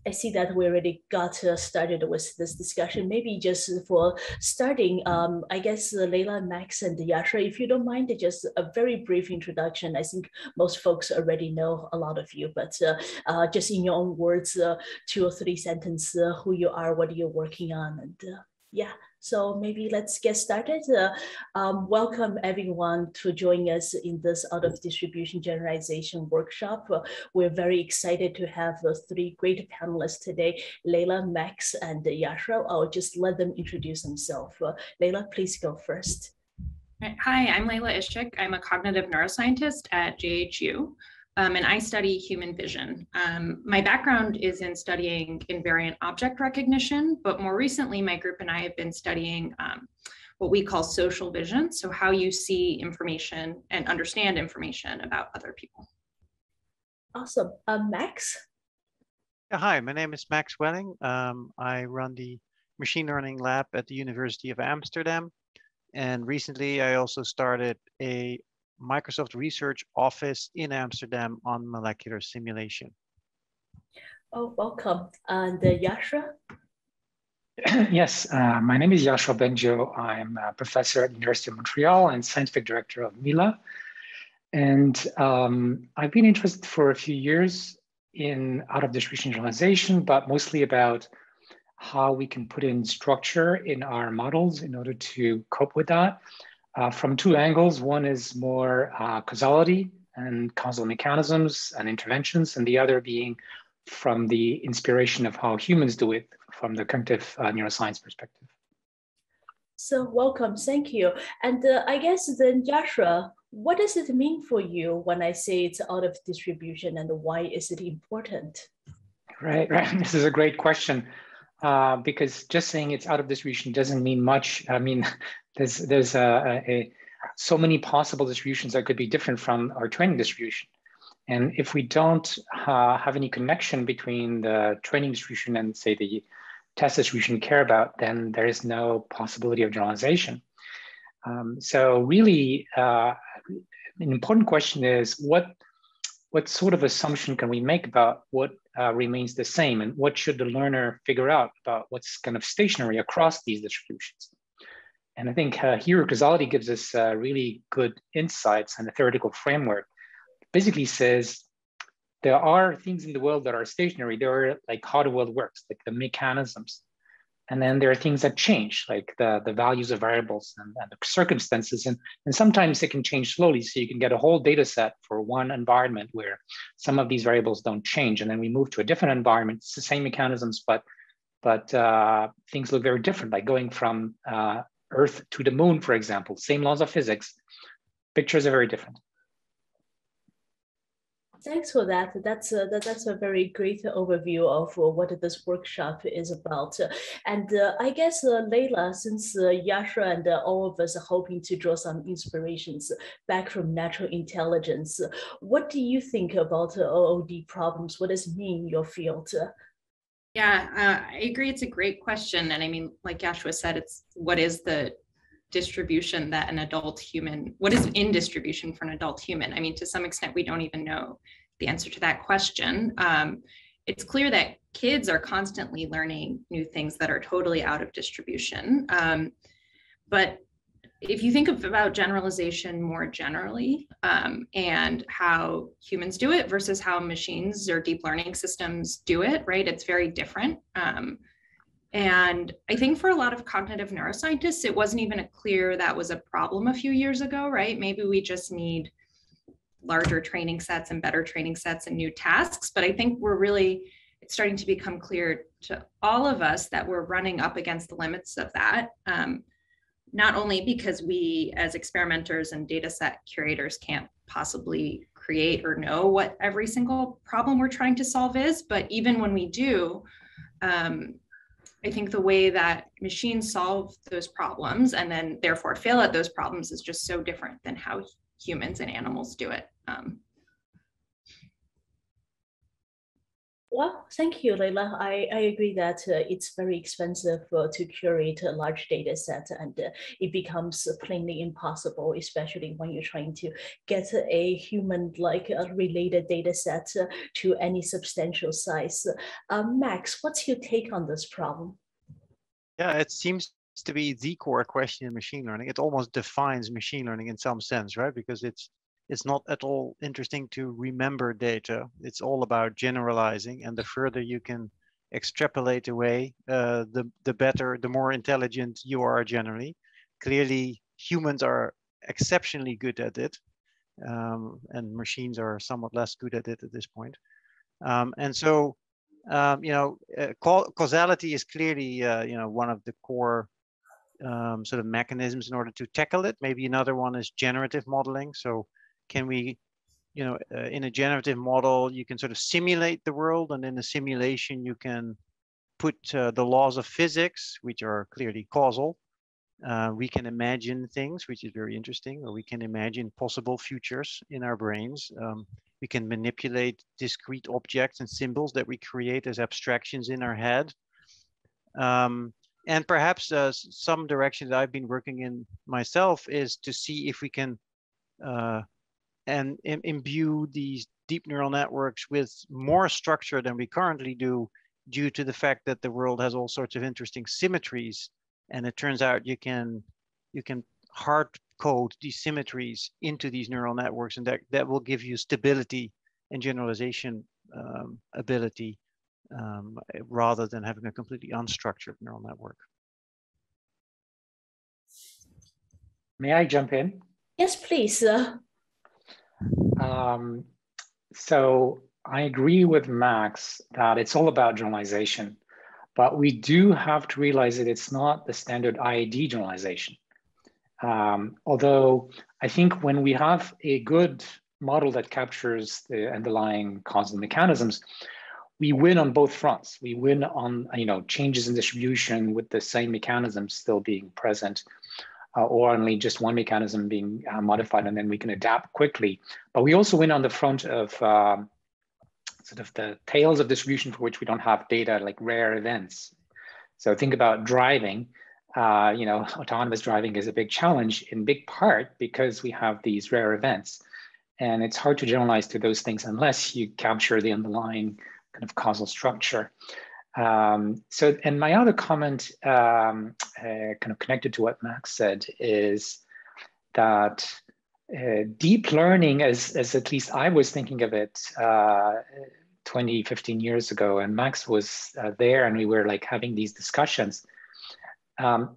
I see that we already got started with this discussion. Maybe just for starting, I guess Leila, Max, and Yashra, if you don't mind, just a very brief introduction. I think most folks already know a lot of you, but just in your own words, 2 or 3 sentences, who you are, what you're working on, and yeah. So maybe let's get started. Welcome everyone to join us in this out of distribution generalization workshop. We're very excited to have 3 great panelists today, Leila, Max, and Yashra. I'll just let them introduce themselves. Leila, please go first. Hi, I'm Leila Ishik. I'm a cognitive neuroscientist at JHU. And I study human vision. My background is in studying invariant object recognition, but more recently, my group and I have been studying what we call social vision. So how you see information and understand information about other people. Awesome. Max? Hi, my name is Max Welling. I run the machine learning lab at the University of Amsterdam. And recently, I also started a Microsoft Research Office in Amsterdam on molecular simulation. Oh, welcome. And Yashra? Yes, my name is Yoshua Bengio. I'm a professor at the University of Montreal and scientific director of MILA. And I've been interested for a few years in out-of-distribution generalization, but mostly about how we can put in structure in our models in order to cope with that. From 2 angles. One is more causality and causal mechanisms and interventions, and the other being from the inspiration of how humans do it from the cognitive neuroscience perspective. So welcome, thank you. And I guess then, Yashra, what does it mean for you when I say it's out of distribution, and why is it important? Right. This is a great question. Because just saying it's out of distribution doesn't mean much. I mean, there's so many possible distributions that could be different from our training distribution. And if we don't have any connection between the training distribution and say the test distribution we care about, then there is no possibility of generalization. So really, an important question is what sort of assumption can we make about what remains the same, and what should the learner figure out about what's kind of stationary across these distributions? And I think here causality gives us really good insights and a theoretical framework. It basically says there are things in the world that are stationary. There are like how the world works, like the mechanisms. And then there are things that change, like the values of variables and the circumstances. And sometimes it can change slowly. So you can get a whole data set for one environment where some of these variables don't change. And then we move to a different environment. It's the same mechanisms, but things look very different, like going from Earth to the moon, for example. Same laws of physics. Pictures are very different. Thanks for that. That's a very great overview of what this workshop is about. And I guess, Leila, since Yashra and all of us are hoping to draw some inspirations back from natural intelligence, what do you think about OOD problems? What does it mean in your field? Yeah, I agree. It's a great question. And I mean, like Yashua said, it's what is the distribution that an adult human, what is in distribution for an adult human? I mean, to some extent, we don't even know the answer to that question. It's clear that kids are constantly learning new things that are totally out of distribution. But if you think about generalization more generally, and how humans do it versus how machines or deep learning systems do it, right? It's very different. And I think for a lot of cognitive neuroscientists, it wasn't even clear that was a problem a few years ago, right? Maybe we just need larger training sets and better training sets and new tasks. But I think it's starting to become clear to all of us that we're running up against the limits of that. Not only because we as experimenters and data set curators can't possibly create or know what every single problem we're trying to solve is, but even when we do, I think the way that machines solve those problems and then therefore fail at those problems is just so different than how humans and animals do it. Well, thank you, Leila. I agree that it's very expensive to curate a large data set, and it becomes plainly impossible, especially when you're trying to get a human-like related data set to any substantial size. Max, what's your take on this problem? Yeah, it seems to be the core question in machine learning. It almost defines machine learning in some sense, right? Because it's not at all interesting to remember data. It's all about generalizing, and the further you can extrapolate away, the better, the more intelligent you are generally. Clearly, humans are exceptionally good at it, and machines are somewhat less good at it at this point. And so, causality is clearly, one of the core sort of mechanisms in order to tackle it. Maybe another one is generative modeling. So can we, in a generative model, you can sort of simulate the world, and in a simulation, you can put the laws of physics, which are clearly causal. We can imagine things, which is very interesting, or we can imagine possible futures in our brains. We can manipulate discrete objects and symbols that we create as abstractions in our head. And perhaps some direction that I've been working in myself is to see if we can imbue these deep neural networks with more structure than we currently do, due to the fact that the world has all sorts of interesting symmetries. And it turns out you can hard code these symmetries into these neural networks, and that will give you stability and generalization ability, rather than having a completely unstructured neural network. May I jump in? Yes, please. So I agree with Max that it's all about generalization, but we do have to realize that it's not the standard IAD generalization. Although I think when we have a good model that captures the underlying causal mechanisms, we win on both fronts. We win on changes in distribution with the same mechanisms still being present, or only just one mechanism being modified, and then we can adapt quickly. But we also win on the front of sort of the tails of distribution for which we don't have data, like rare events. So think about driving. Autonomous driving is a big challenge in big part because we have these rare events, and it's hard to generalize to those things unless you capture the underlying kind of causal structure. And my other comment, kind of connected to what Max said, is that deep learning, as at least I was thinking of it 20, 15 years ago, and Max was there, and we were like having these discussions,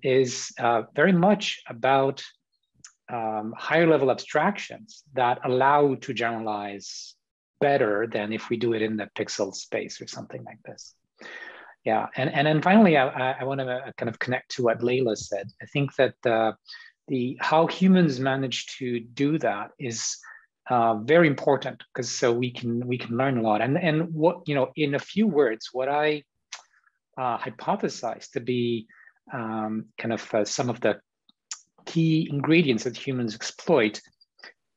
is very much about higher level abstractions that allow to generalize better than if we do it in the pixel space or something like this. Yeah, and then finally, I want to kind of connect to what Leila said. I think that how humans manage to do that is very important, because so we can learn a lot. And what, in a few words, what I hypothesize to be kind of some of the key ingredients that humans exploit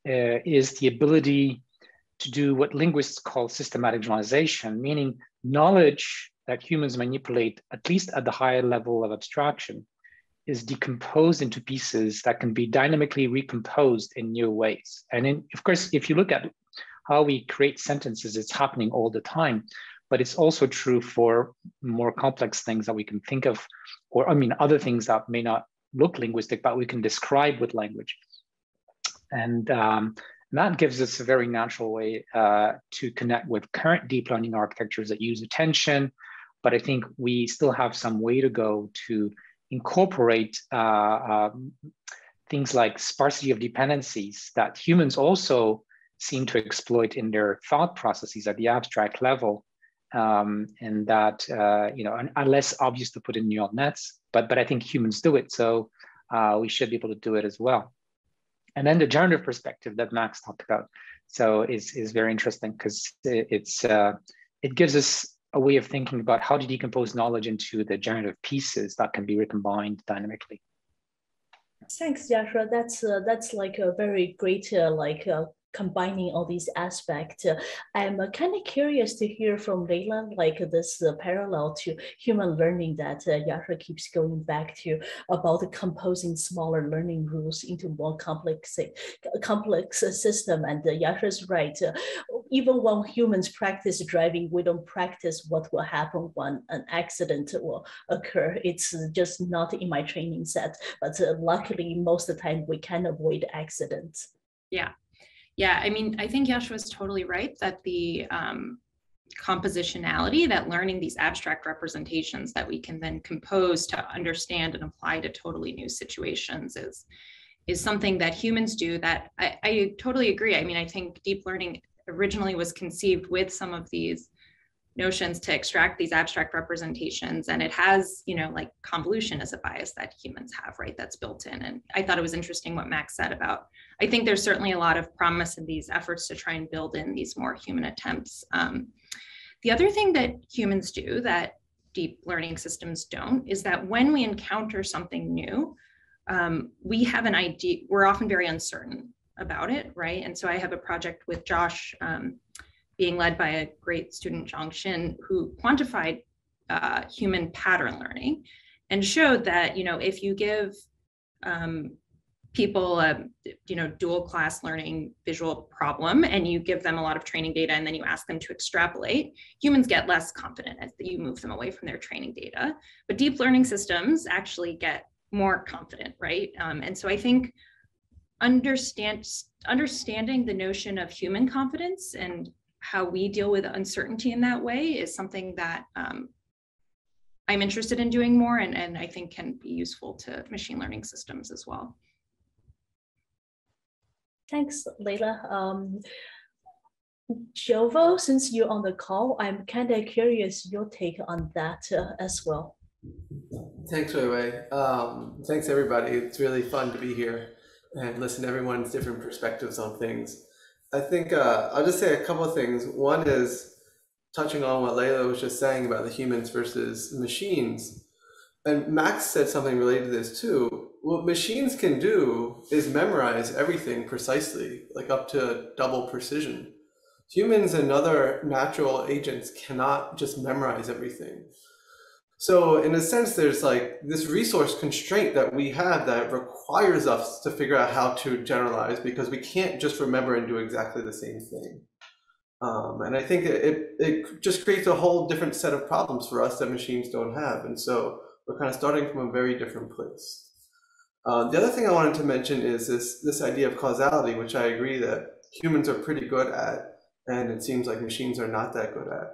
is the ability to do what linguists call systematic generalization, meaning knowledge that humans manipulate, at least at the higher level of abstraction, is decomposed into pieces that can be dynamically recomposed in new ways. And of course, if you look at how we create sentences, it's happening all the time, but it's also true for more complex things that we can think of, or other things that may not look linguistic, but we can describe with language. And that gives us a very natural way to connect with current deep learning architectures that use attention. But I think we still have some way to go to incorporate things like sparsity of dependencies that humans also seem to exploit in their thought processes at the abstract level, and that are less obvious to put in neural nets. But I think humans do it, so we should be able to do it as well. And then the generative perspective that Max talked about, so is very interesting, because it gives us a way of thinking about how to decompose knowledge into the generative pieces that can be recombined dynamically. Thanks, Joshua. That's like a very great combining all these aspects. I'm kind of curious to hear from Leila, like this parallel to human learning that Yoshua keeps going back to about composing smaller learning rules into more complex system. And Yasha's right. Even when humans practice driving, we don't practice what will happen when an accident will occur. It's just not in my training set, but luckily most of the time we can avoid accidents. Yeah. Yeah, I mean, I think Yoshua is totally right that the compositionality, that learning these abstract representations that we can then compose to understand and apply to totally new situations is something that humans do that I totally agree. I mean, I think deep learning originally was conceived with some of these notions to extract these abstract representations, and it has, you know, like convolution as a bias that humans have, right, that's built in. And I thought it was interesting what Max said about, I think there's certainly a lot of promise in these efforts to try and build in these more human attempts. The other thing that humans do that deep learning systems don't is that when we encounter something new, we have an idea, we're often very uncertain about it, right? And so I have a project with Josh, being led by a great student, Zhang Xin, who quantified human pattern learning and showed that, you know, if you give people a, you know, dual class learning visual problem and you give them a lot of training data and then you ask them to extrapolate, humans get less confident as you move them away from their training data. But deep learning systems actually get more confident, right? And so I think understanding the notion of human confidence and how we deal with uncertainty in that way is something that I'm interested in doing more, and I think can be useful to machine learning systems as well. Thanks, Leila. Jovo, since you're on the call, I'm kind of curious your take on that as well. Thanks, Wei Wei. Thanks, everybody. It's really fun to be here and listen to everyone's different perspectives on things. I think I'll just say a couple of things. One is touching on what Leila was just saying about the humans versus machines. And Max said something related to this too. What machines can do is memorize everything precisely, like up to double precision. Humans and other natural agents cannot just memorize everything. So in a sense, there's like this resource constraint that we have that requires us to figure out how to generalize, because we can't just remember and do exactly the same thing. And I think it just creates a whole different set of problems for us that machines don't have. And so we're kind of starting from a very different place. The other thing I wanted to mention is this idea of causality, which I agree that humans are pretty good at, and it seems like machines are not that good at.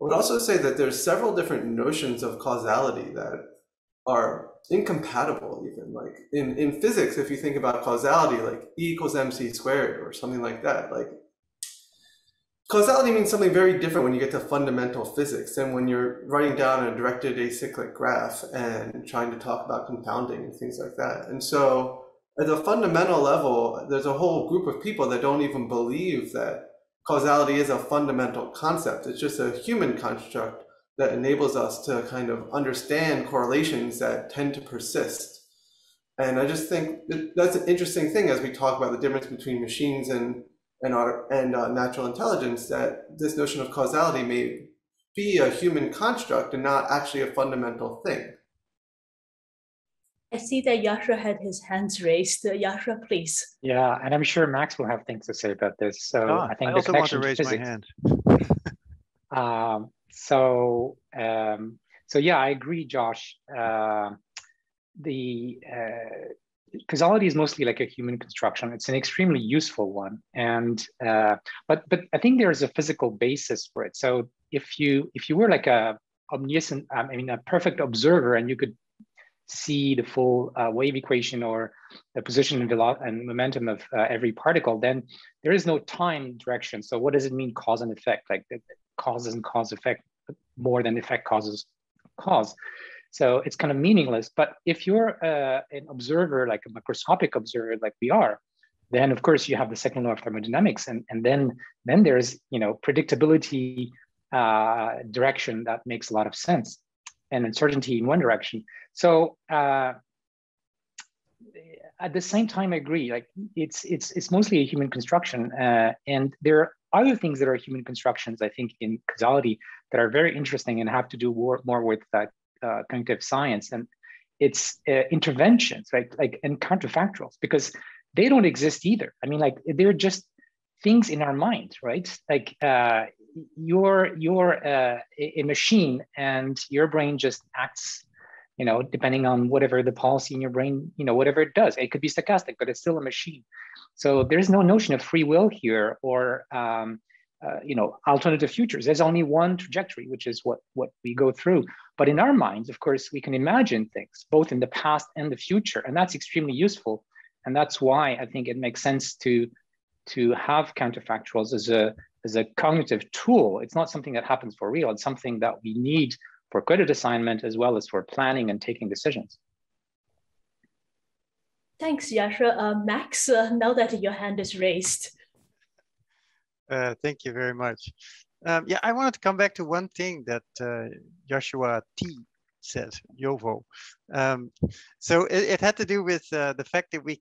I would also say that there's several different notions of causality that are incompatible even. Like in physics, if you think about causality, like E equals mc squared or something like that, like causality means something very different when you get to fundamental physics than when you're writing down a directed acyclic graph and trying to talk about compounding and things like that. And so at a fundamental level, there's a whole group of people that don't even believe that causality is a fundamental concept. It's just a human construct that enables us to kind of understand correlations that tend to persist. And I just think that's an interesting thing as we talk about the difference between machines and natural intelligence, that this notion of causality may be a human construct and not actually a fundamental thing. I see that Yoshua had his hands raised. Yoshua, please. Yeah, and I'm sure Max will have things to say about this. So I think I also want to raise my hand. So yeah, I agree, Josh. Causality is mostly like a human construction. It's an extremely useful one, and but I think there's a physical basis for it. So if you were like a omniscient, a perfect observer, and you could see the full wave equation or the position and momentum of every particle, then there is no time direction. So what does it mean, cause and effect? Like the cause doesn't cause effect more than effect causes cause. So it's kind of meaningless. But if you're an observer, like a microscopic observer, like we are, then of course you have the second law of thermodynamics, and then there's predictability direction that makes a lot of sense, and uncertainty in one direction. So at the same time, I agree. Like it's mostly a human construction, and there are other things that are human constructions, I think, in causality that are very interesting and have to do more with cognitive science, and it's interventions, right? Like, and counterfactuals, because they don't exist either. I mean, like, they're just things in our mind, right? Like you're a machine, and your brain just acts, you know, depending on whatever the policy in your brain, you know, whatever it does. It could be stochastic, but it's still a machine. So there's no notion of free will here, or you know, alternative futures. There's only one trajectory, which is what we go through. But in our minds, of course, we can imagine things both in the past and the future, and that's extremely useful. And that's why I think it makes sense to have counterfactuals as a cognitive tool. It's not something that happens for real. It's something that we need for credit assignment as well as for planning and taking decisions. Thanks, Yoshua. Max, now that your hand is raised. Thank you very much. Yeah, I wanted to come back to one thing that Yoshua T said, Yovo. So it had to do with the fact that we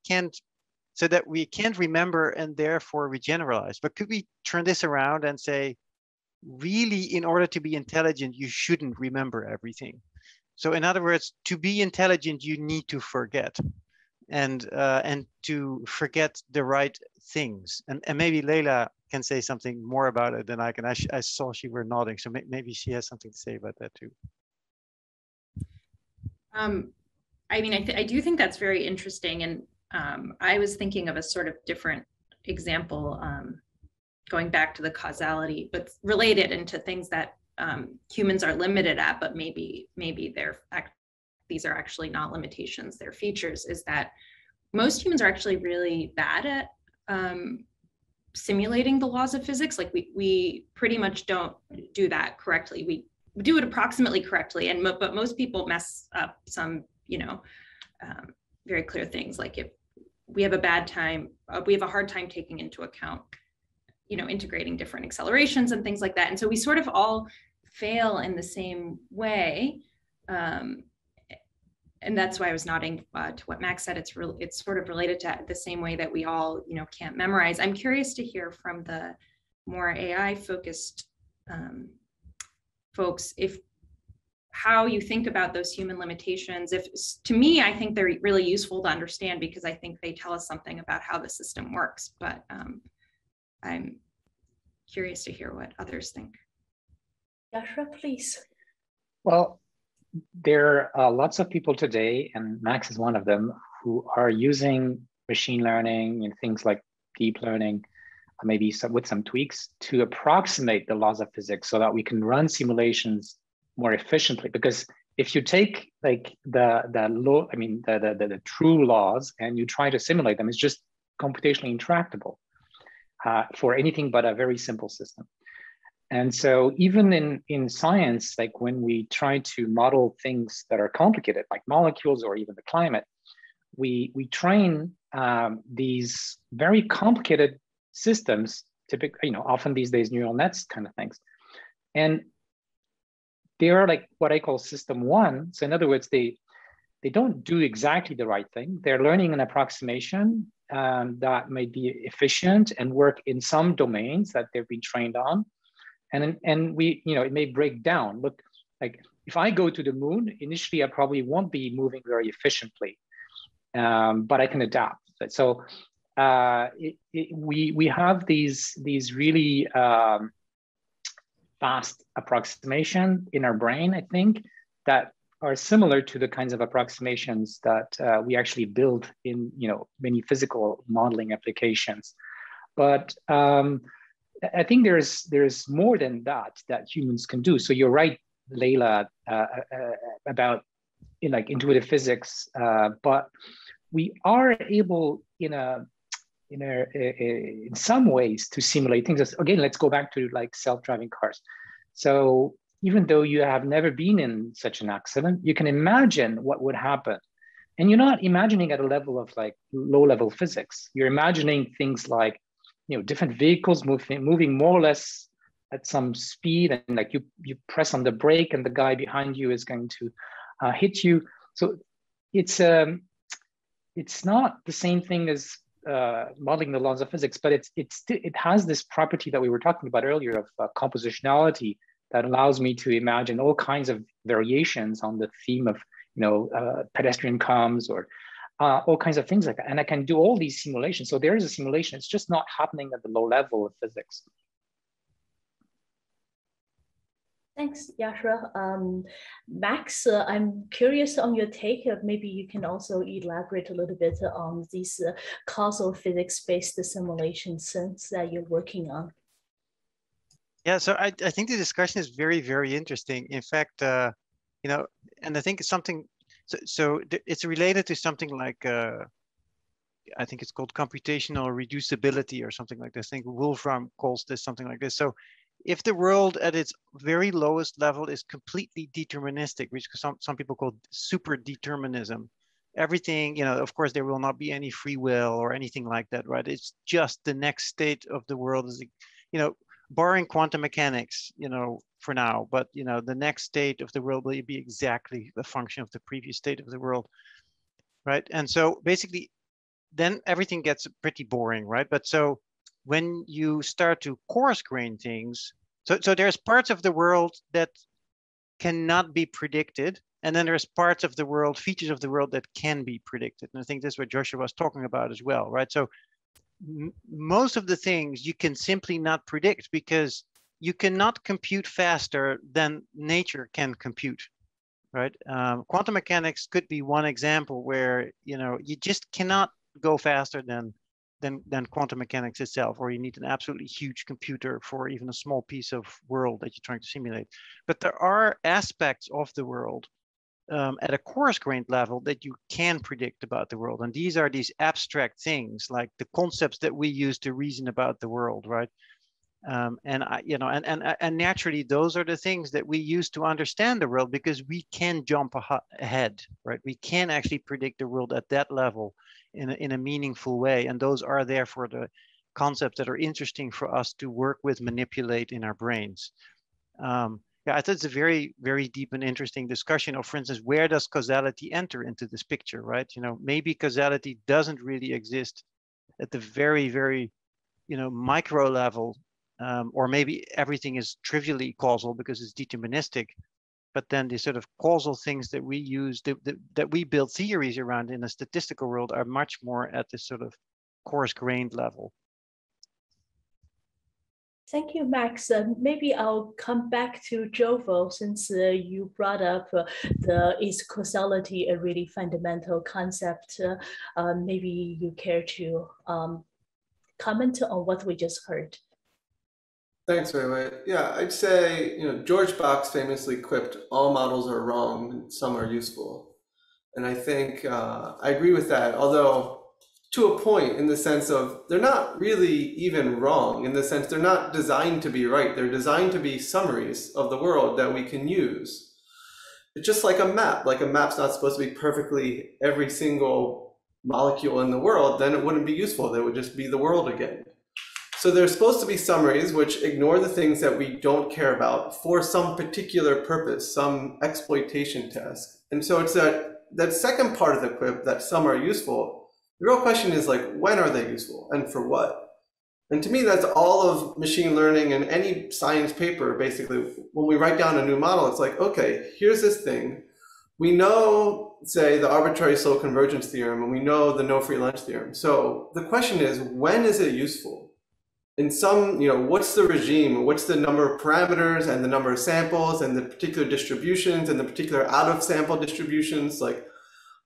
can't remember and therefore we generalize. But could we turn this around and say, really, in order to be intelligent, you shouldn't remember everything. So in other words, to be intelligent, you need to forget, and to forget the right things. And maybe Leila can say something more about it than I can. I saw she were nodding, so maybe she has something to say about that too. I mean, I do think that's very interesting, and I was thinking of a sort of different example, going back to the causality, but related into things that humans are limited at, but maybe these are actually not limitations, they're features, is that most humans are actually really bad at simulating the laws of physics. Like we pretty much don't do that correctly. We do it approximately correctly, but most people mess up some, you know, very clear things. Like if we have a bad time, we have a hard time taking into account, you know, integrating different accelerations and things like that. And so we sort of all fail in the same way. And that's why I was nodding to what Max said. It's sort of related to the same way that we all, you know, can't memorize. I'm curious to hear from the more AI focused folks, how you think about those human limitations. To me, I think they're really useful to understand because I think they tell us something about how the system works, but I'm curious to hear what others think. Yoshua, please. Well, there are lots of people today, and Max is one of them, who are using machine learning and things like deep learning, maybe with some tweaks, to approximate the laws of physics so that we can run simulations more efficiently. Because if you take like the true laws and you try to simulate them, it's just computationally intractable for anything but a very simple system. And so even in science, like when we try to model things that are complicated, like molecules or even the climate, we train these very complicated systems, typically, you know, often these days neural nets kind of things. And they are like what I call system one. So in other words, they don't do exactly the right thing. They're learning an approximation that may be efficient and work in some domains that they've been trained on. And we, you know, it may break down. Look, like if I go to the moon, initially I probably won't be moving very efficiently, but I can adapt. So we have these really fast approximation in our brain, I think, that are similar to the kinds of approximations that we actually build in, you know, many physical modeling applications. But I think there's more than that humans can do. So you're right, Leila, about like intuitive physics, but we are able in some ways to simulate things. Again, let's go back to like self-driving cars. So even though you have never been in such an accident, you can imagine what would happen. And you're not imagining at a level of like low-level physics. You're imagining things like, you know, different vehicles moving more or less at some speed, and like you press on the brake and the guy behind you is going to hit you. So it's it's not the same thing as modeling the laws of physics, but it has this property that we were talking about earlier of compositionality that allows me to imagine all kinds of variations on the theme of, pedestrian comes or all kinds of things like that. And I can do all these simulations. So there is a simulation. It's just not happening at the low level of physics. Thanks, Yoshua. Max, I'm curious on your take. Maybe you can also elaborate a little bit on these causal physics-based simulation sense that you're working on. Yeah, so I think the discussion is very, very interesting. In fact, and I think it's something, so it's related to something like, I think it's called computational reducibility or something like this. I think Wolfram calls this something like this. So if the world at its very lowest level is completely deterministic, which some people call super determinism, everything, of course, there will not be any free will or anything like that, right? It's just the next state of the world is, barring quantum mechanics, for now, but, the next state of the world will be exactly a function of the previous state of the world, right? And so basically, then everything gets pretty boring, right? But so when you start to coarse grain things, so there's parts of the world that cannot be predicted, and then there's parts of the world, features of the world that can be predicted. And I think this is what Joshua was talking about as well, right? So most of the things you can simply not predict because you cannot compute faster than nature can compute, right? Quantum mechanics could be one example where, you just cannot go faster than quantum mechanics itself, or you need an absolutely huge computer for even a small piece of world that you're trying to simulate. But there are aspects of the world at a coarse-grained level that you can predict about the world. And these are these abstract things, like the concepts that we use to reason about the world, right? And naturally, those are the things that we use to understand the world because we can jump ahead, right? We can actually predict the world at that level in a meaningful way. And those are therefore the concepts that are interesting for us to work with, manipulate in our brains. Yeah, I think it's a very, very deep and interesting discussion of, for instance, where does causality enter into this picture, right? Maybe causality doesn't really exist at the very, very, micro level, or maybe everything is trivially causal because it's deterministic. But then the sort of causal things that we use, that we build theories around in a statistical world are much more at this sort of coarse-grained level. Thank you, Max. Maybe I'll come back to Jovo since you brought up is causality a really fundamental concept? Maybe you care to comment on what we just heard. Thanks, Wei. Yeah, I'd say, George Box famously quipped, all models are wrong and some are useful. And I think I agree with that, although to a point, in the sense of they're not really even wrong, in the sense they're not designed to be right. They're designed to be summaries of the world that we can use. It's just like a map. Like a map's not supposed to be perfectly every single molecule in the world, then it wouldn't be useful. That would just be the world again. So there's supposed to be summaries which ignore the things that we don't care about for some particular purpose, some exploitation task. And so it's that second part of the quip, that some are useful. The real question is, like, when are they useful and for what? And to me, that's all of machine learning and any science paper, basically. When we write down a new model, it's like, okay, here's this thing. We know, say, the arbitrary slow convergence theorem, and we know the no free lunch theorem. So the question is, when is it useful? In some, what's the regime? What's the number of parameters and the number of samples and the particular distributions and the particular out of sample distributions? Like,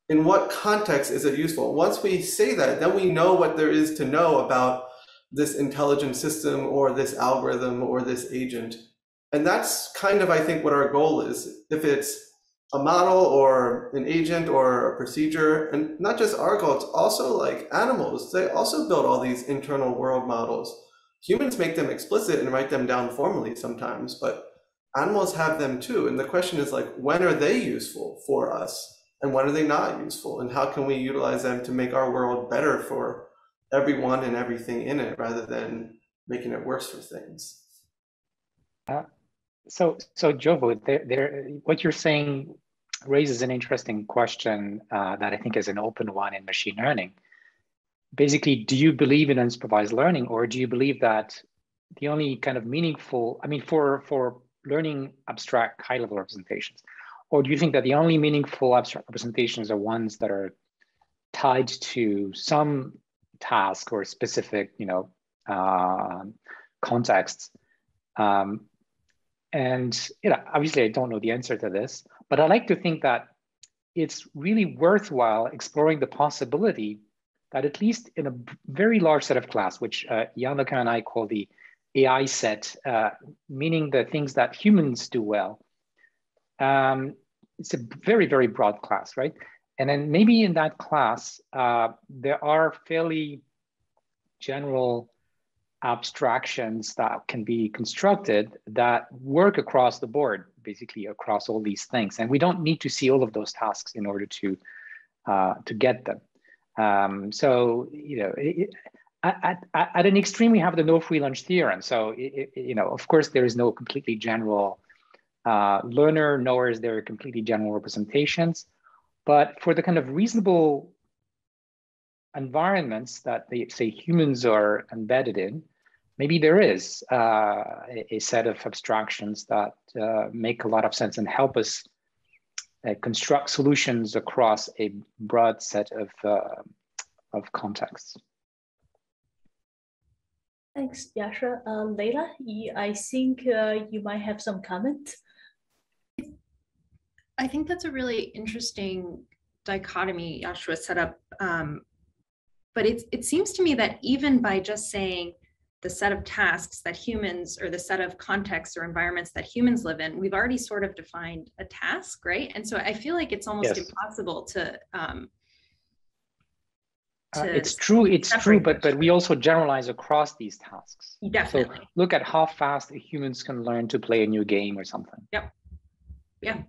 in what context is it useful? Once we say that, then we know what there is to know about this intelligent system or this algorithm or this agent. And that's kind of, I think, what our goal is. If it's a model or an agent or a procedure, and not just our goal, it's also like animals. They also build all these internal world models. Humans make them explicit and write them down formally sometimes, but animals have them too. And the question is, like, when are they useful for us? And when are they not useful? And how can we utilize them to make our world better for everyone and everything in it, rather than making it worse for things? So Jovo, what you're saying raises an interesting question that I think is an open one in machine learning. Basically, do you believe in unsupervised learning, or do you believe that the only kind of meaningful, I mean, for learning abstract high-level representations, or do you think that the only meaningful abstract representations are ones that are tied to some task or specific, contexts? And obviously I don't know the answer to this, but I like to think that it's really worthwhile exploring the possibility that at least in a very large set of class, which Janneke and I call the AI set, meaning the things that humans do well, it's a very, very broad class, right? And then maybe in that class, there are fairly general abstractions that can be constructed that work across the board, basically across all these things. And we don't need to see all of those tasks in order to get them. So, at an extreme, we have the no free lunch theorem. So, of course, there is no completely general learner, nor is there completely general representations. But for the kind of reasonable environments that they say humans are embedded in, maybe there is a set of abstractions that make a lot of sense and help us construct solutions across a broad set of contexts. Thanks, Yoshua. Leila, I think you might have some comment. I think that's a really interesting dichotomy Yoshua set up. But it seems to me that even by just saying the set of tasks that humans, or the set of contexts or environments that humans live in, we've already sort of defined a task, right? And so I feel like it's almost impossible to it's true, but we also generalize across these tasks. Definitely. So look at how fast humans can learn to play a new game or something. Yep. Yeah.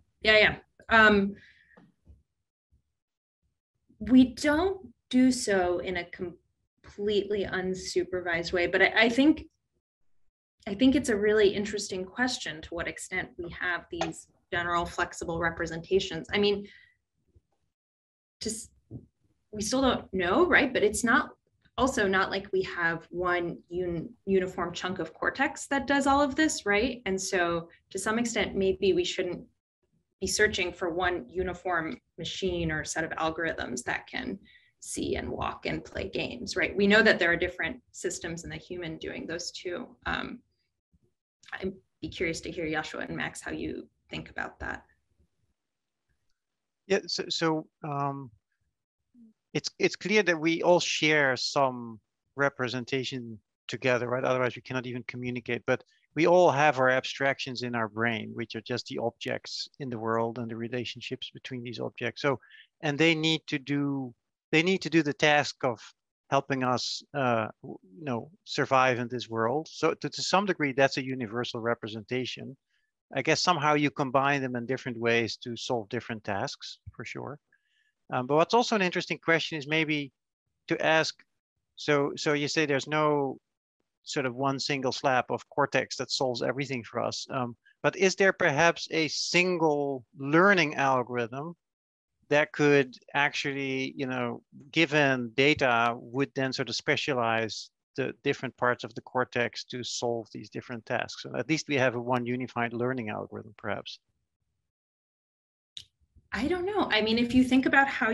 We don't do so in a completely unsupervised way, but I think it's a really interesting question to what extent we have these general flexible representations. I mean, we still don't know, right? But it's not like we have one uniform chunk of cortex that does all of this, right? And so to some extent, maybe we shouldn't be searching for one uniform machine or set of algorithms that can see and walk and play games, right? We know that there are different systems in the human doing those too. I'd be curious to hear, Yoshua and Max, how you think about that. Yeah, so it's clear that we all share some representation together, right? Otherwise we cannot even communicate, but we all have our abstractions in our brain, which are just the objects in the world and the relationships between these objects. So, and they need to do the task of helping us, survive in this world. So to some degree, that's a universal representation. I guess somehow you combine them in different ways to solve different tasks, for sure. But what's also an interesting question is maybe to ask, so you say there's no sort of one single slab of cortex that solves everything for us. But is there perhaps a single learning algorithm that could actually, given data, would then sort of specialize the different parts of the cortex to solve these different tasks? So at least we have a one unified learning algorithm, perhaps. I don't know. I mean, if you think about how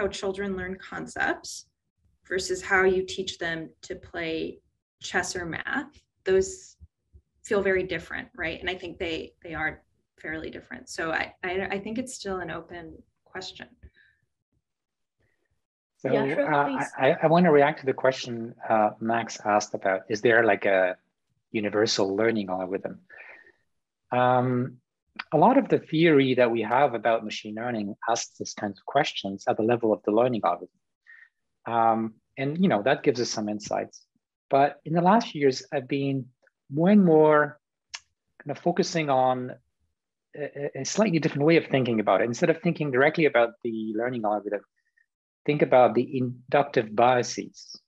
children learn concepts versus how you teach them to play chess or math, those feel very different, right? And I think they are fairly different. So I think it's still an open question. So I want to react to the question Max asked about, is there like a universal learning algorithm? A lot of the theory that we have about machine learning asks this kinds of questions at the level of the learning algorithm. And that gives us some insights. But in the last few years, I've been more and more kind of focusing on a slightly different way of thinking about it. Instead of thinking directly about the learning algorithm, think about the inductive biases,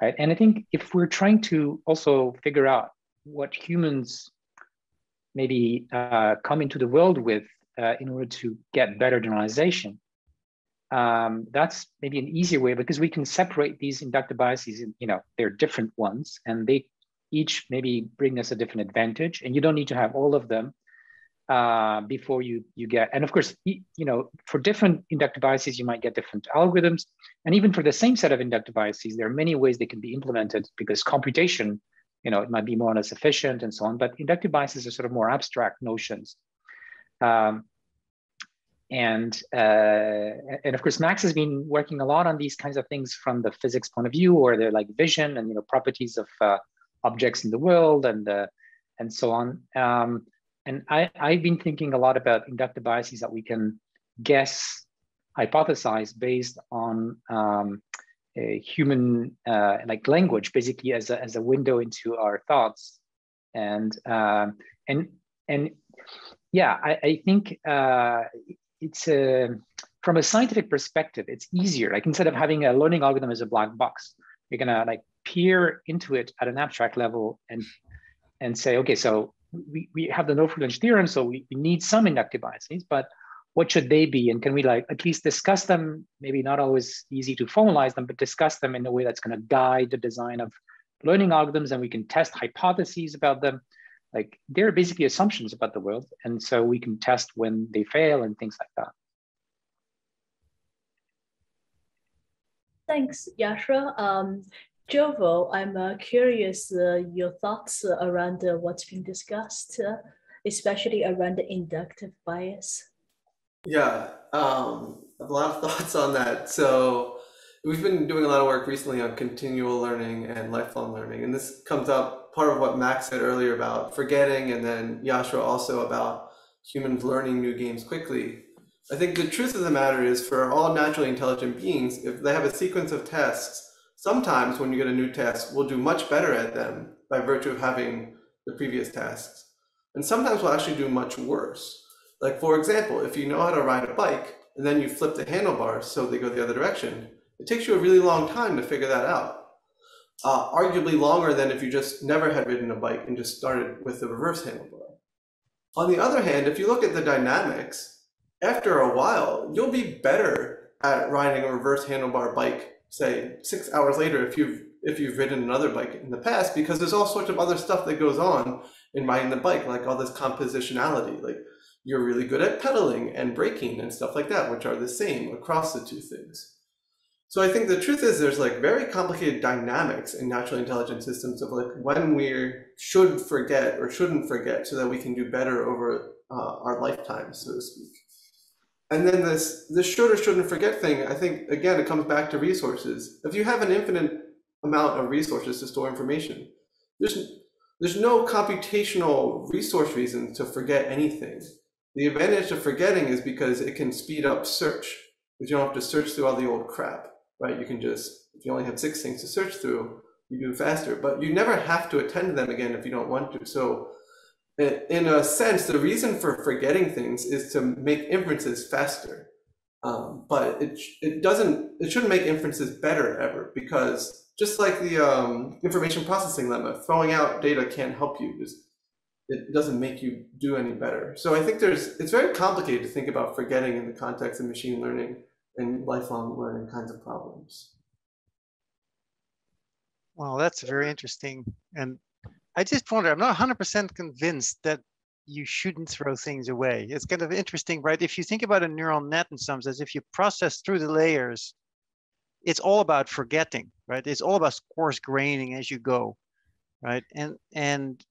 right? And I think if we're trying to also figure out what humans maybe come into the world with in order to get better generalization. That's maybe an easier way because we can separate these inductive biases, they're different ones, and they each maybe bring us a different advantage, and you don't need to have all of them before you get, and of course, for different inductive biases, you might get different algorithms. And even for the same set of inductive biases, there are many ways they can be implemented because computation, it might be more or less efficient and so on, but inductive biases are sort of more abstract notions. And of course, Max has been working a lot on these kinds of things from the physics point of view, or they're like vision and properties of objects in the world and so on. And I've been thinking a lot about inductive biases that we can guess, hypothesize based on a human like language, basically as a window into our thoughts. And yeah, I think it's from a scientific perspective, it's easier. Like instead of having a learning algorithm as a black box, you're gonna like peer into it at an abstract level and say, okay, so we have the no-free-lunch theorem, so we need some inductive biases, but what should they be? And can we like at least discuss them? Maybe not always easy to formalize them, but discuss them in a way that's going to guide the design of learning algorithms, and we can test hypotheses about them. Like they're basically assumptions about the world, and so we can test when they fail and things like that. Thanks, Yoshua. Jovo, I'm curious your thoughts around what's been discussed, especially around the inductive bias. Yeah, I have a lot of thoughts on that. So we've been doing a lot of work recently on continual learning and lifelong learning, and this comes up part of what Max said earlier about forgetting, and then Yoshua also about humans learning new games quickly. I think the truth of the matter is for all naturally intelligent beings, if they have a sequence of tasks, sometimes when you get a new task, we'll do much better at them by virtue of having the previous tasks. And sometimes we'll actually do much worse. Like for example, if you know how to ride a bike and then you flip the handlebars so they go the other direction, it takes you a really long time to figure that out. Arguably longer than if you just never had ridden a bike and just started with the reverse handlebar. On the other hand, if you look at the dynamics, after a while, you'll be better at riding a reverse handlebar bike, say 6 hours later if you've ridden another bike in the past, because there's all sorts of other stuff that goes on in riding the bike, like all this compositionality. Like you're really good at pedaling and braking and stuff like that, which are the same across the two things. So I think the truth is there's like very complicated dynamics in natural intelligence systems of like when we should forget or shouldn't forget so that we can do better over our lifetime, so to speak. And then this should or shouldn't forget thing, I think, again, it comes back to resources. If you have an infinite amount of resources to store information, there's no computational resource reason to forget anything. The advantage of forgetting is because it can speed up search, because you don't have to search through all the old crap, right? You can just, if you only have 6 things to search through, you do faster, but you never have to attend to them again if you don't want to. So in a sense, the reason for forgetting things is to make inferences faster. But it shouldn't make inferences better ever, because just like the information processing lemma, throwing out data can't help you. It doesn't make you do any better. So I think it's very complicated to think about forgetting in the context of machine learning and lifelong learning kinds of problems. Well, that's very interesting. And I just wonder, I'm not 100% convinced that you shouldn't throw things away. It's kind of interesting, right? If you think about a neural net in some sense, if you process through the layers, it's all about forgetting, right? It's all about coarse graining as you go, right? And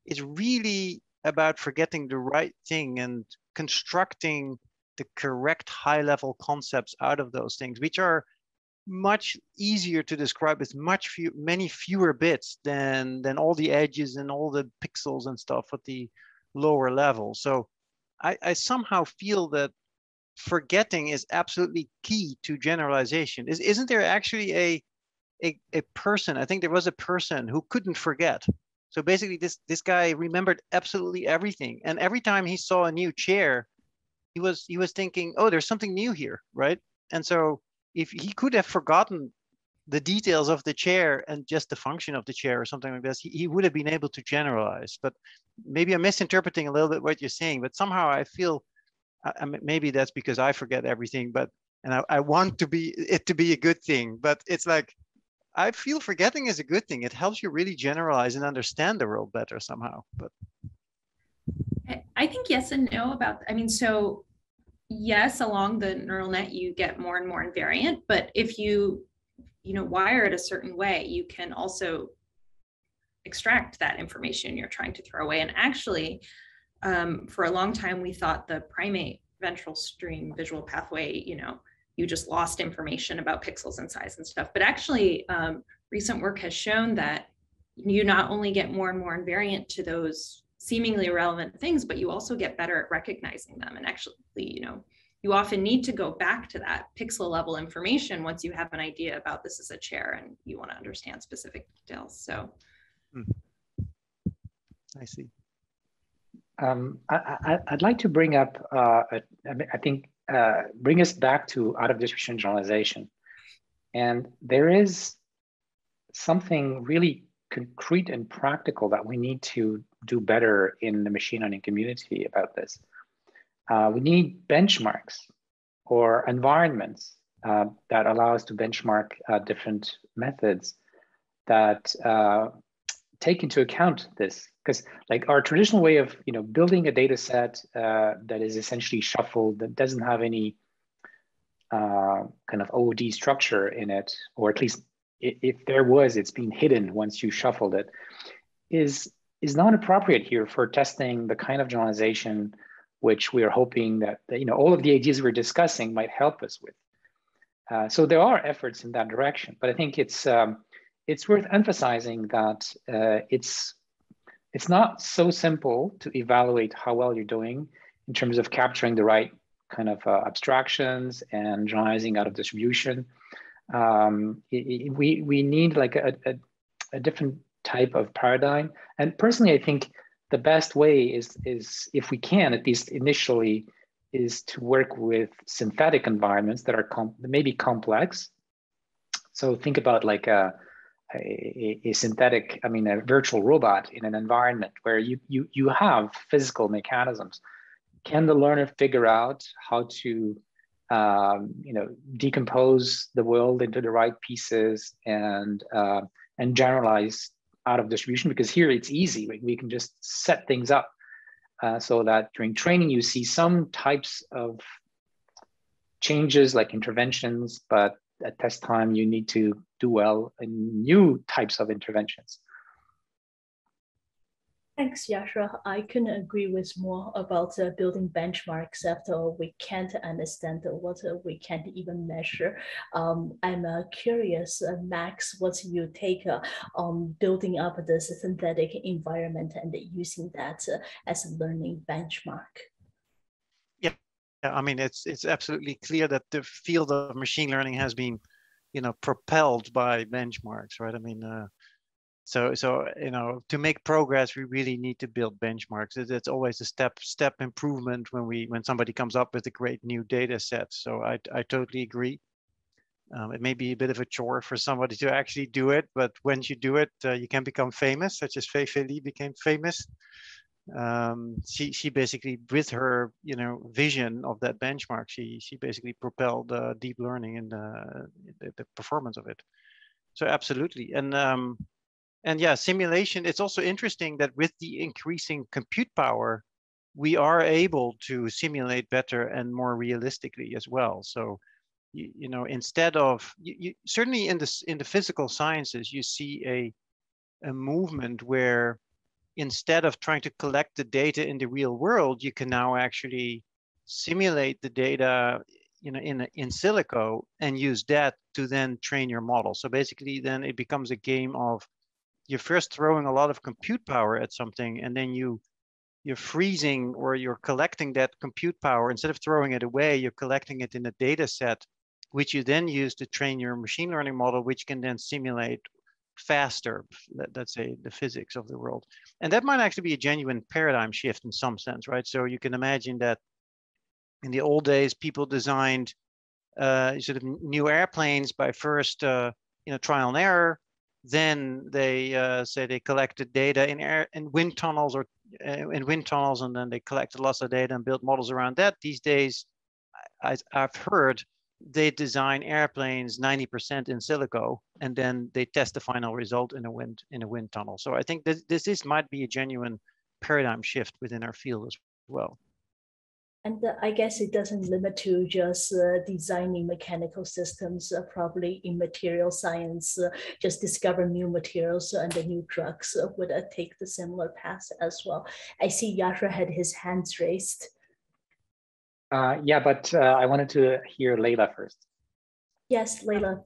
it's really about forgetting the right thing and constructing the correct high-level concepts out of those things, which are much easier to describe with many fewer bits than all the edges and all the pixels and stuff at the lower level. So I somehow feel that forgetting is absolutely key to generalization. Isn't there actually a person? I think there was a person who couldn't forget. So basically this guy remembered absolutely everything, and every time he saw a new chair, he was thinking, oh, there's something new here, right? And so if he could have forgotten the details of the chair and just the function of the chair or something like this, he would have been able to generalize. But maybe I'm misinterpreting a little bit what you're saying, but somehow I feel I mean, maybe that's because I forget everything, but I want it to be a good thing, but it's like, I feel forgetting is a good thing. It helps you really generalize and understand the world better somehow. But I think yes and no about, I mean, so yes, along the neural net, you get more and more invariant, but if you wire it a certain way, you can also extract that information you're trying to throw away. And actually, for a long time, we thought the primate ventral stream visual pathway, you just lost information about pixels and size and stuff. But actually, recent work has shown that you not only get more and more invariant to those seemingly irrelevant things, but you also get better at recognizing them. And actually, you often need to go back to that pixel level information once you have an idea about this is a chair and you want to understand specific details. So. I see. I'd like to bring up, bring us back to out of distribution generalization. And there is something really concrete and practical that we need to do better in the machine learning community about this. We need benchmarks or environments that allow us to benchmark different methods that take into account this, because like our traditional way of building a data set that is essentially shuffled, that doesn't have any kind of OOD structure in it, or at least if there was, it's been hidden once you shuffled it, is not appropriate here for testing the kind of generalization which we are hoping that all of the ideas we're discussing might help us with. So there are efforts in that direction, but I think it's worth emphasizing that it's not so simple to evaluate how well you're doing in terms of capturing the right kind of abstractions and generalizing out of distribution. We need like a different type of paradigm. And personally, I think the best way is if we can, at least initially, is to work with synthetic environments that are maybe complex. So think about like a synthetic, a virtual robot in an environment where you have physical mechanisms. Can the learner figure out how to decompose the world into the right pieces and generalize out of distribution? Because here it's easy. We can just set things up so that during training you see some types of changes like interventions, but at test time you need to do well in new types of interventions. Thanks, Yoshua. I couldn't agree with more about building benchmarks after all we can't understand what we can't even measure. I'm curious, Max, what's your take on building up this synthetic environment and using that as a learning benchmark? Yeah, I mean, it's absolutely clear that the field of machine learning has been, propelled by benchmarks, right? I mean, so to make progress, we really need to build benchmarks. It's always a step improvement when somebody comes up with a great new data set. So I totally agree. It may be a bit of a chore for somebody to actually do it, but once you do it, you can become famous, such as Fei Li became famous. She basically, with her vision of that benchmark, she basically propelled deep learning and the performance of it. So absolutely. And yeah, simulation, it's also interesting that with the increasing compute power, we are able to simulate better and more realistically as well. So, instead of, certainly in the physical sciences, you see a movement where instead of trying to collect the data in the real world, you can now actually simulate the data in silico and use that to then train your model. So basically then it becomes a game of you're first throwing a lot of compute power at something, and then you're freezing or you're collecting that compute power. Instead of throwing it away, you're collecting it in a data set, which you then use to train your machine learning model, which can then simulate faster, let's say, the physics of the world. And that might actually be a genuine paradigm shift in some sense, right? So you can imagine that in the old days, people designed sort of new airplanes by first trial and error. Then they say they collected data in wind tunnels or in wind tunnels, and then they collected lots of data and built models around that. These days, I've heard they design airplanes 90% in silico, and then they test the final result in a wind tunnel. So I think this might be a genuine paradigm shift within our field as well. And I guess it doesn't limit to just designing mechanical systems, probably in material science, just discover new materials and the new drugs would take the similar path as well. I see Yoshua had his hands raised. Yeah, but I wanted to hear Leila first. Yes, Leila.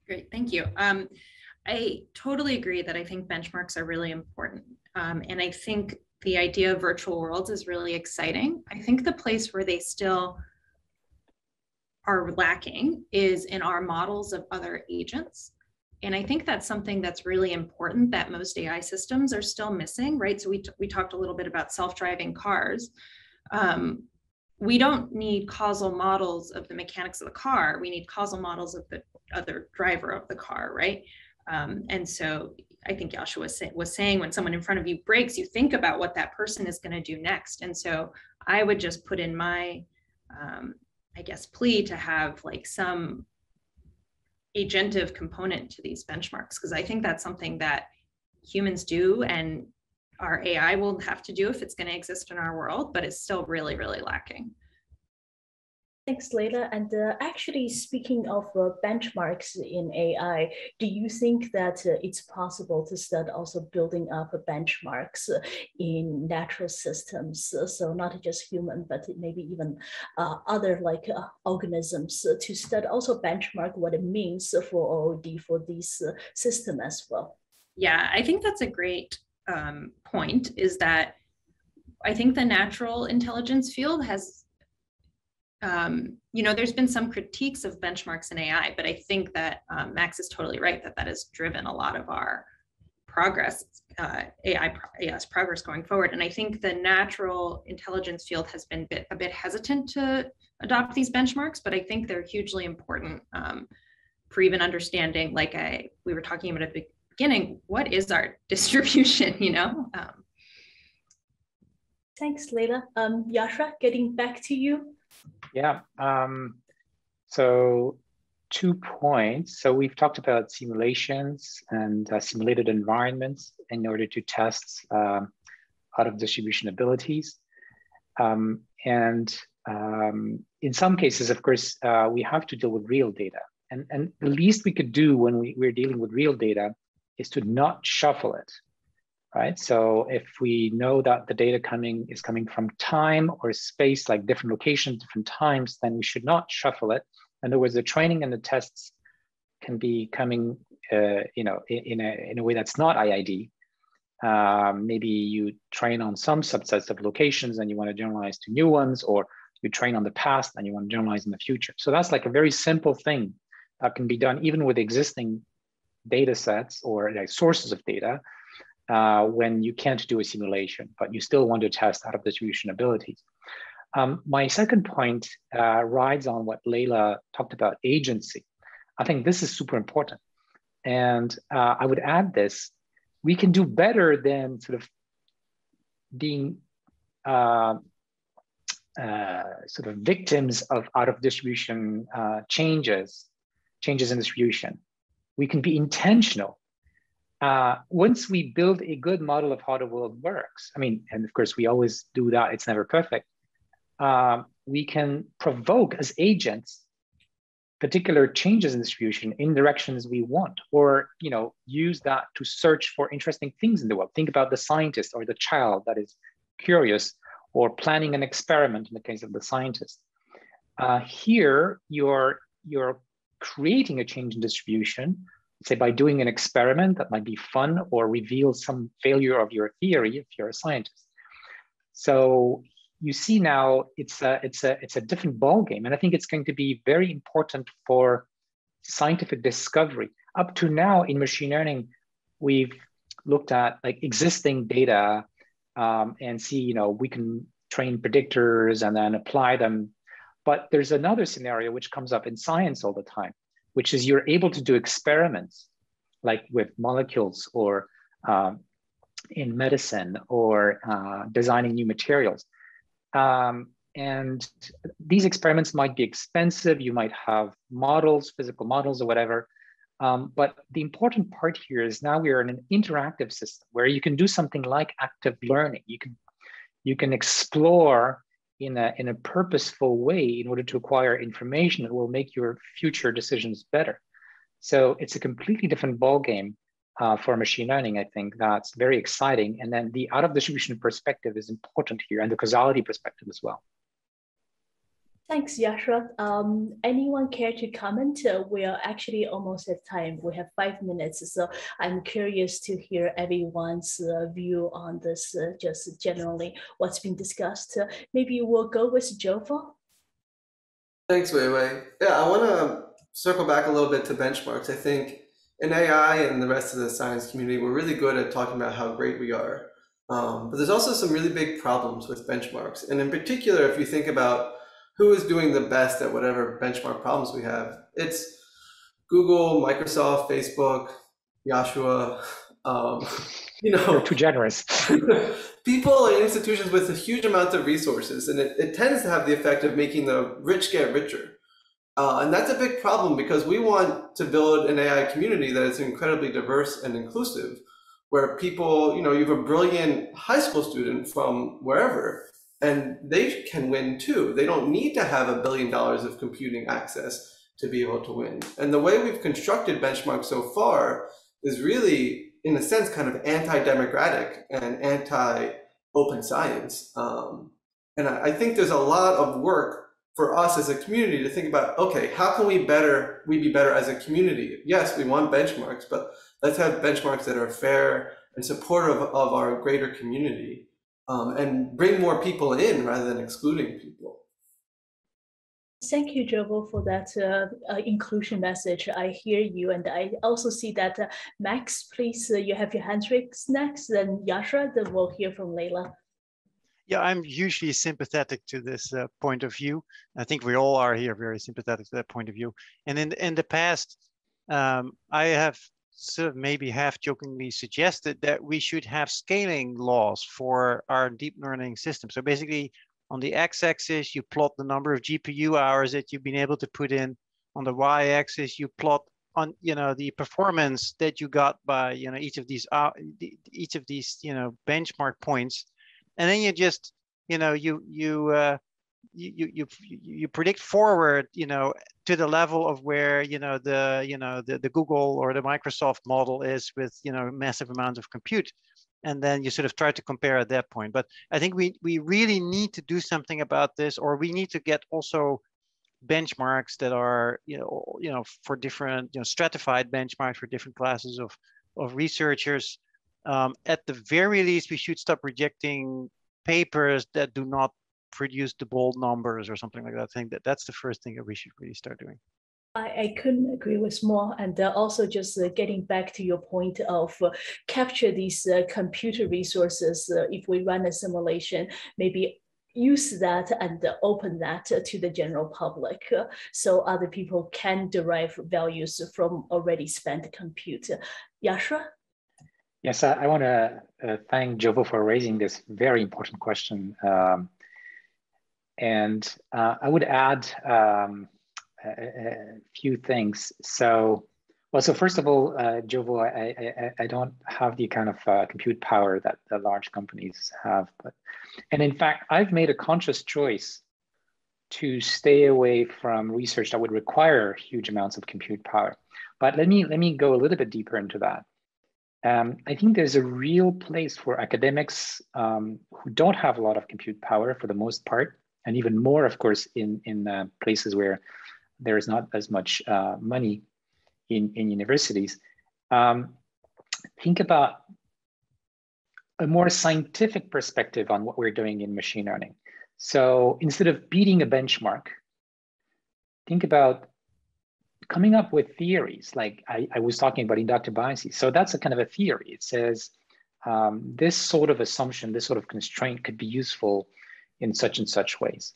Great, thank you. I totally agree that I think benchmarks are really important. And I think the idea of virtual worlds is really exciting. I think the place where they still are lacking is in our models of other agents. And I think that's something that's really important that most AI systems are still missing, right? So we talked a little bit about self-driving cars. We don't need causal models of the mechanics of the car. We need causal models of the other driver of the car, right? And so I think Yoshua was saying when someone in front of you brakes, you think about what that person is going to do next. And so I would just put in my, I guess, plea to have like some agentive component to these benchmarks, because I think that's something that humans do and our AI will have to do if it's going to exist in our world, but it's still really, really lacking. Thanks, Leila. And actually, speaking of benchmarks in AI, do you think that it's possible to start also building up benchmarks in natural systems? So not just human, but maybe even other like organisms to start also benchmark what it means for OOD for this system as well? Yeah, I think that's a great point, is that I think the natural intelligence field has there's been some critiques of benchmarks in AI, but I think that Max is totally right that has driven a lot of our progress, AI's progress going forward. And I think the natural intelligence field has been a bit hesitant to adopt these benchmarks, but I think they're hugely important for even understanding, like we were talking about at the beginning, what is our distribution, Thanks, Leila. Yoshua, getting back to you. Yeah, so 2 points. So we've talked about simulations and simulated environments in order to test out of distribution abilities. In some cases, of course, we have to deal with real data. And the least we could do when we're dealing with real data is to not shuffle it. Right. So if we know that the data is coming from time or space, like different locations, different times, then we should not shuffle it. In other words, the training and the tests can be coming, in a way that's not IID. Maybe you train on some subsets of locations and you want to generalize to new ones, or you train on the past and you want to generalize in the future. So that's like a very simple thing that can be done even with existing data sets or like sources of data. When you can't do a simulation, but you still want to test out of distribution abilities. My second point rides on what Leila talked about, agency. I think this is super important. And I would add this, we can do better than sort of being sort of victims of out of distribution changes in distribution. We can be intentional. Once we build a good model of how the world works, and of course we always do that, it's never perfect, we can provoke as agents particular changes in distribution in directions we want, or use that to search for interesting things in the world. Think about the scientist or the child that is curious, or planning an experiment in the case of the scientist. Here, you're creating a change in distribution, say by doing an experiment that might be fun or reveal some failure of your theory if you're a scientist. So you see now it's a different ballgame, and I think it's going to be very important for scientific discovery. Up to now in machine learning, we've looked at like existing data and see, we can train predictors and then apply them. But there's another scenario which comes up in science all the time, which is you're able to do experiments like with molecules or in medicine or designing new materials. And these experiments might be expensive. You might have models, physical models or whatever. But the important part here is now we are in an interactive system where you can do something like active learning. You can explore in a purposeful way in order to acquire information that will make your future decisions better. So it's a completely different ballgame for machine learning. I think that's very exciting. And then the out of distribution perspective is important here, and the causality perspective as well. Thanks, Yoshua. Anyone care to comment? We are actually almost at time. We have 5 minutes, so I'm curious to hear everyone's view on this, just generally what's been discussed. Maybe we'll go with Jovo. Thanks, Wei Wei. Yeah, I want to circle back a little bit to benchmarks. I think in AI and the rest of the science community, we're really good at talking about how great we are. But there's also some really big problems with benchmarks. And in particular, if you think about who is doing the best at whatever benchmark problems we have, it's Google, Microsoft, Facebook, Yoshua, You're too generous. people and institutions with a huge amount of resources. And it tends to have the effect of making the rich get richer. And that's a big problem because we want to build an AI community that is incredibly diverse and inclusive, where people, you have a brilliant high school student from wherever, and they can win too. They don't need to have $1 billion of computing access to be able to win. And the way we've constructed benchmarks so far is really, in a sense, kind of anti-democratic and anti-open science. And I think there's a lot of work for us as a community to think about, okay, how can we be better as a community? Yes, we want benchmarks, but let's have benchmarks that are fair and supportive of our greater community, and bring more people in rather than excluding people. Thank you, Jovo, for that inclusion message. I hear you, and I also see that Max, please, you have your hand raised next, then Yoshua, then we'll hear from Leila. Yeah, I'm usually sympathetic to this point of view. I think we all are here very sympathetic to that point of view. And in the past, I have sort of maybe half-jokingly suggested that we should have scaling laws for our deep learning system. So basically, on the x-axis, you plot the number of GPU hours that you've been able to put in. On the y-axis, you plot on the performance that you got by each of these benchmark points. And then you just, you predict forward, to the level of where, the Google or the Microsoft model is with, massive amounts of compute. And then you sort of try to compare at that point. But I think we really need to do something about this, or we need to get also benchmarks that are, for different, stratified benchmarks for different classes of researchers. At the very least, we should stop rejecting papers that do not produce the bold numbers or something like that. I think that's the first thing that we should really start doing. I couldn't agree with more. And also just getting back to your point of capture these computer resources. If we run a simulation, maybe use that and open that to the general public so other people can derive values from already spent compute. Yoshua? Yes, I want to thank Jovo for raising this very important question. And I would add a few things. So first of all, Jovo, I don't have the kind of compute power that the large companies have. And in fact, I've made a conscious choice to stay away from research that would require huge amounts of compute power. But let me go a little bit deeper into that. I think there's a real place for academics who don't have a lot of compute power for the most part, and even more, of course, in places where there is not as much money in universities. Think about a more scientific perspective on what we're doing in machine learning. So instead of beating a benchmark, think about coming up with theories. Like I was talking about inductive biases. So that's a kind of a theory. It says this sort of assumption, this sort of constraint could be useful in such and such ways.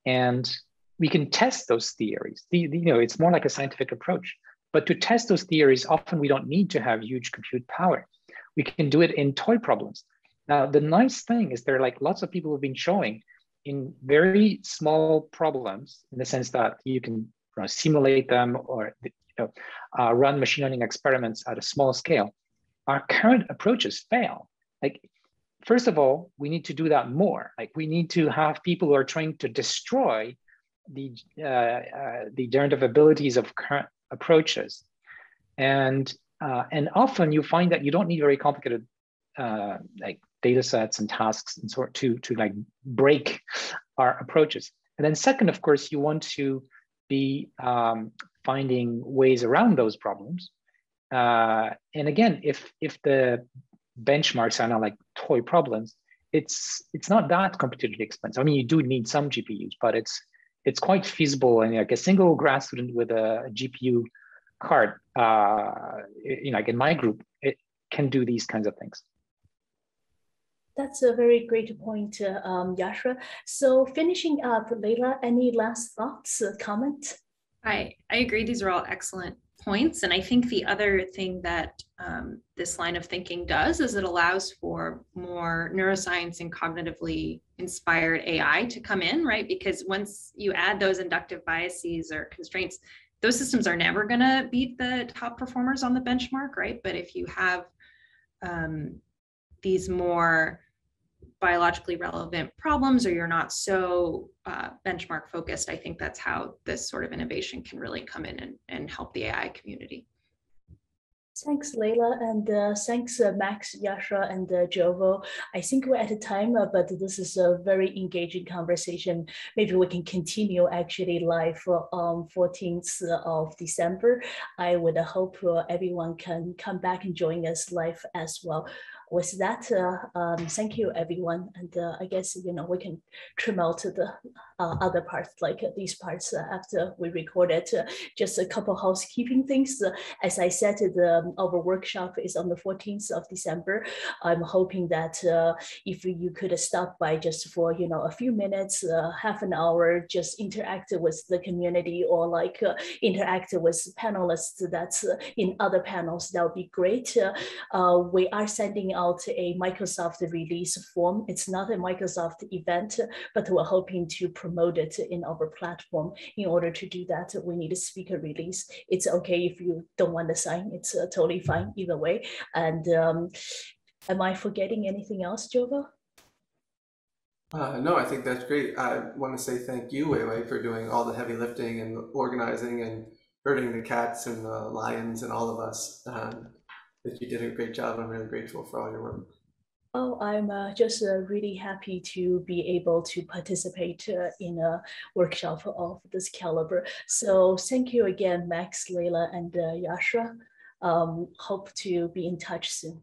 And we can test those theories. It's more like a scientific approach. But to test those theories, often we don't need to have huge compute power. We can do it in toy problems. Now, the nice thing is there are like lots of people who've been showing in very small problems, in the sense that you can simulate them or run machine learning experiments at a small scale. Our current approaches fail. Like, first of all, we need to do that more. Like, we need to have people who are trying to destroy the generative abilities of current approaches, and often you find that you don't need very complicated like data sets and tasks and sort to like break our approaches. And then second, of course, you want to be finding ways around those problems. And again, if the benchmarks are not like toy problems, it's not that computationally expensive. I mean, you do need some GPUs, but it's quite feasible. And like a single grad student with a GPU card, like in my group, it can do these kinds of things. That's a very great point, Yoshua. So finishing up, Leila, any last thoughts, comment? I agree. These are all excellent points. And I think the other thing that this line of thinking does is it allows for more neuroscience and cognitively inspired AI to come in, right? Because once you add those inductive biases or constraints, those systems are never going to beat the top performers on the benchmark, right? But if you have these more biologically relevant problems, or you're not so benchmark focused, I think that's how this sort of innovation can really come in and help the AI community. Thanks, Leila, and thanks, Max, Yoshua, and Jovo. I think we're at a time, but this is a very engaging conversation. Maybe we can continue actually live on 14th of December. I would hope everyone can come back and join us live as well. With that, thank you, everyone. And I guess, we can trim out the other parts, like these parts after we record it. Just a couple housekeeping things. As I said, our workshop is on the 14th of December. I'm hoping that if you could stop by just for, a few minutes, half an hour, just interact with the community, or like interact with panelists that's in other panels, that would be great. We are sending out a Microsoft release form. It's not a Microsoft event, but we're hoping to promote it in our platform. In order to do that, we need a speaker release. It's okay if you don't want to sign. It's totally fine either way. And am I forgetting anything else, Jovo? No, I think that's great. I want to say thank you, Wei, for doing all the heavy lifting and organizing and herding the cats and the lions and all of us. That you did a great job. I'm really grateful for all your work. Oh, I'm just really happy to be able to participate in a workshop of this caliber. So thank you again, Max, Leila, and Yoshua. Hope to be in touch soon.